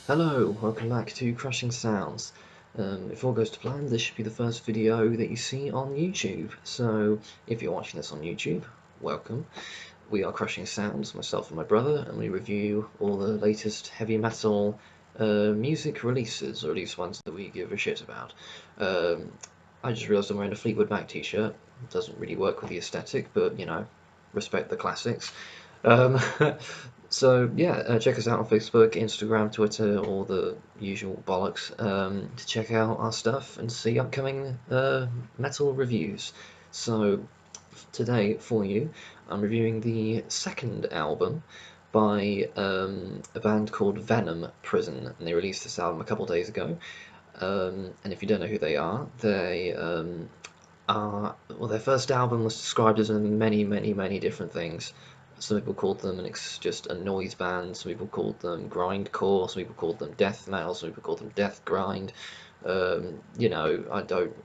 Hello, welcome back to Crushing Sounds. If all goes to plan, this should be the first video that you see on YouTube. So, if you're watching this on YouTube, welcome. We are Crushing Sounds, myself and my brother, and we review all the latest heavy metal music releases, or at least ones that we give a shit about. I just realised I'm wearing a Fleetwood Mac t-shirt. It doesn't really work with the aesthetic, but, you know, respect the classics. Um, so yeah, check us out on Facebook, Instagram, Twitter, all the usual bollocks to check out our stuff and see upcoming metal reviews. So today for you, I'm reviewing the second album by a band called Venom Prison, and they released this album a couple days ago. And if you don't know who they are, they well, their first album was described as many different things. Some people called them just a noise band, some people called them grindcore, some people called them death metal, some people called them death grind. You know, I don't.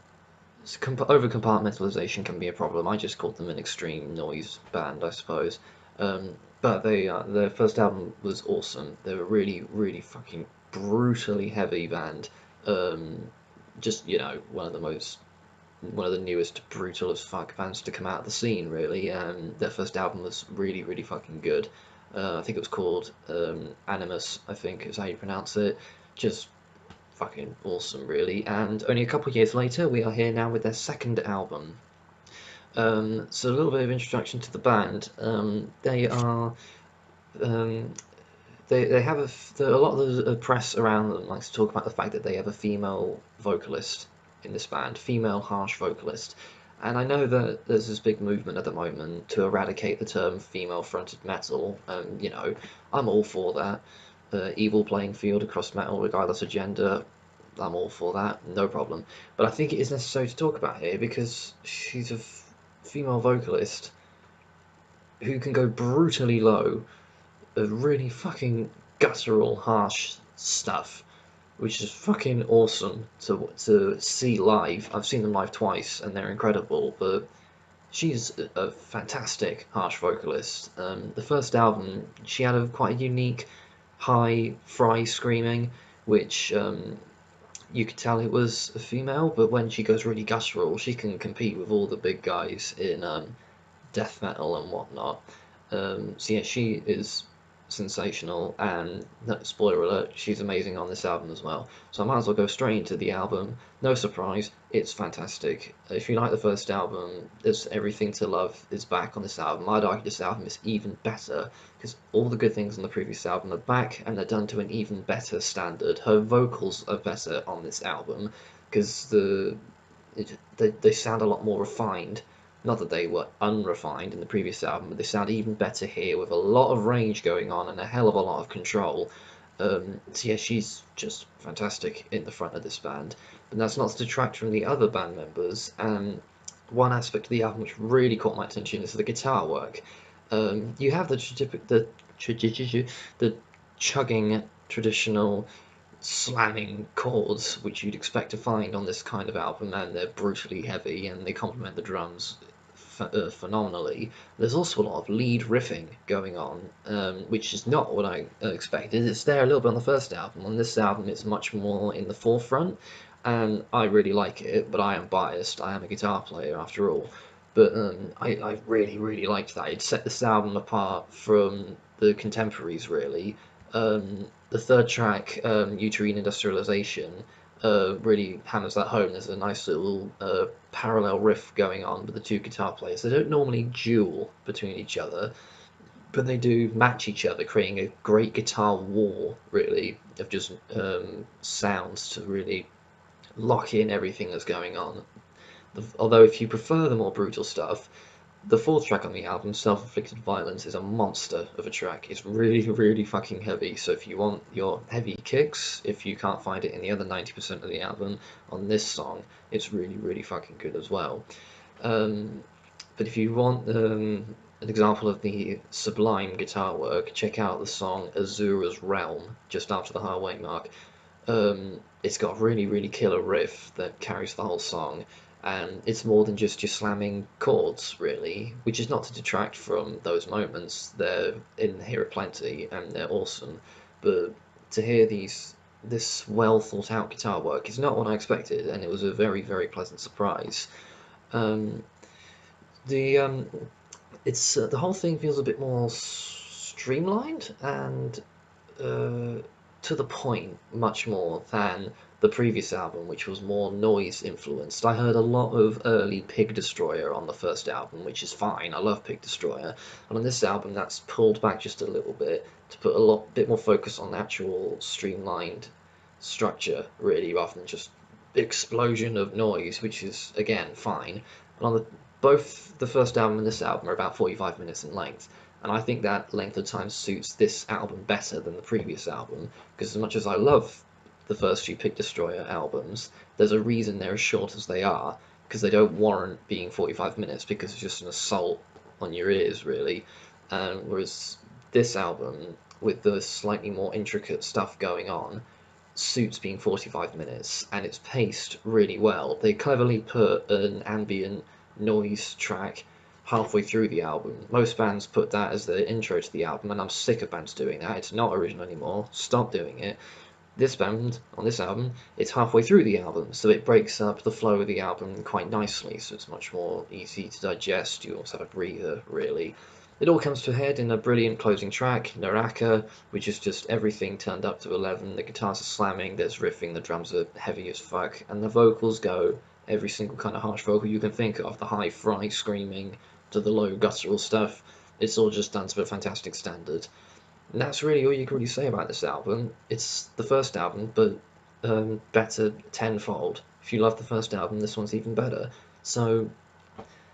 Over compartmentalization can be a problem. I just called them an extreme noise band, I suppose. But their first album was awesome. They were really fucking brutally heavy band. Just, you know, one of the newest brutal as fuck bands to come out of the scene, really. Their first album was really fucking good. I think it was called Animus, I think is how you pronounce it. Just fucking awesome, really. And only a couple of years later, we are here now with their second album. So a little bit of introduction to the band. They are um, they have a lot of the press around them likes to talk about the fact that they have a female vocalist in this band, female harsh vocalist. And I know that there's this big movement at the moment to eradicate the term female-fronted metal, and you know, I'm all for that. Evil playing field across metal, regardless of gender, I'm all for that, no problem. But I think it is necessary to talk about here because she's a female vocalist who can go brutally low of really fucking guttural, harsh stuff, which is fucking awesome to see live. I've seen them live twice, and they're incredible. But she's a fantastic harsh vocalist. The first album, she had a quite a unique, high fry screaming, which you could tell it was a female. But when she goes really guttural, she can compete with all the big guys in death metal and whatnot. So yeah, she is sensational, and spoiler alert, she's amazing on this album as well. So I might as well go straight into the album. No surprise, it's fantastic. If you like the first album, there's everything to love is back on this album. I'd argue this album is even better because all the good things on the previous album are back and they're done to an even better standard. Her vocals are better on this album because they sound a lot more refined. Not that they were unrefined in the previous album, but they sound even better here with a lot of range going on and a hell of a lot of control. So yeah, she's just fantastic in the front of this band. But that's not to detract from the other band members. And one aspect of the album which really caught my attention is the guitar work. You have the chugging traditional slamming chords which you'd expect to find on this kind of album, and they're brutally heavy and they complement the drums phenomenally. There's also a lot of lead riffing going on, which is not what I expected. It's there a little bit on the first album. On this album, it's much more in the forefront, and I really like it, but I am biased. I am a guitar player after all. But I really liked that. It set this album apart from the contemporaries, really. The third track, Uterine Industrialization, really hammers that home. There's a nice little parallel riff going on with the two guitar players. They don't normally duel between each other, but they do match each other, creating a great guitar war, really, of just sounds to really lock in everything that's going on. Although if you prefer the more brutal stuff, the fourth track on the album, Self-Inflicted Violence, is a monster of a track. It's really fucking heavy, so if you want your heavy kicks, if you can't find it in the other 90% of the album, on this song, it's really fucking good as well. But if you want an example of the sublime guitar work, check out the song Azura's Realm, just after the halfway mark. It's got a really killer riff that carries the whole song, and it's more than just your slamming chords, really, which is not to detract from those moments. They're in here at plenty, and they're awesome, but to hear these this well thought out guitar work is not what I expected, and it was a very, very pleasant surprise. Um, the it's the whole thing feels a bit more streamlined and to the point much more than the previous album, which was more noise influenced. I heard a lot of early Pig Destroyer on the first album, which is fine. I love Pig Destroyer, and on this album, that's pulled back just a little bit to put a bit more focus on the actual streamlined structure, really, rather than just explosion of noise, which is again fine. And on both the first album and this album are about 45 minutes in length, and I think that length of time suits this album better than the previous album, because as much as I love the first few Pig Destroyer albums, there's a reason they're as short as they are, because they don't warrant being 45 minutes, because it's just an assault on your ears, really. Whereas this album, with the slightly more intricate stuff going on, suits being 45 minutes, and it's paced really well. They cleverly put an ambient noise track halfway through the album. Most bands put that as the intro to the album, and I'm sick of bands doing that. It's not original anymore. Stop doing it. This band, on this album, it's halfway through the album, so it breaks up the flow of the album quite nicely, so it's much more easy to digest. You also have a breather, really. It all comes to a head in a brilliant closing track, Naraka, which is just everything turned up to 11. The guitars are slamming, there's riffing, the drums are heavy as fuck, and the vocals go every single kind of harsh vocal you can think of, the high fry screaming to the low guttural stuff. It's all just done to a fantastic standard. And that's really all you can really say about this album. It's the first album, but better tenfold. If you love the first album, this one's even better. So,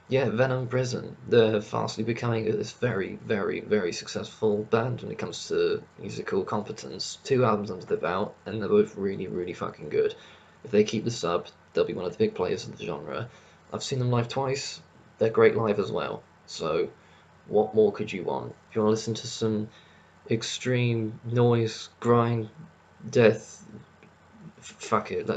yeah, Venom Prison. They're fastly becoming this very, very, very successful band when it comes to musical competence. 2 albums under their belt, and they're both really, really fucking good. If they keep this up, they'll be one of the big players of the genre. I've seen them live twice. They're great live as well. So, what more could you want? If you want to listen to some extreme noise, grind, death, fuck it.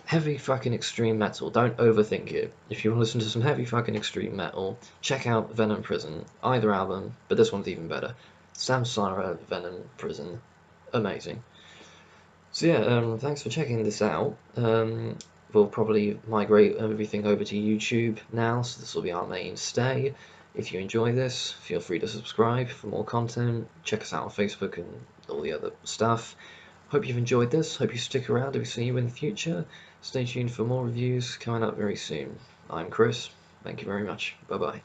Heavy fucking extreme metal. Don't overthink it. If you want to listen to some heavy fucking extreme metal, check out Venom Prison. Either album, but this one's even better. Samsara, Venom Prison. Amazing. So yeah, thanks for checking this out. We'll probably migrate everything over to YouTube now, so this will be our mainstay. If you enjoy this, feel free to subscribe for more content. Check us out on Facebook and all the other stuff. Hope you've enjoyed this. Hope you stick around if we see you in the future. Stay tuned for more reviews coming up very soon. I'm Chris. Thank you very much. Bye bye.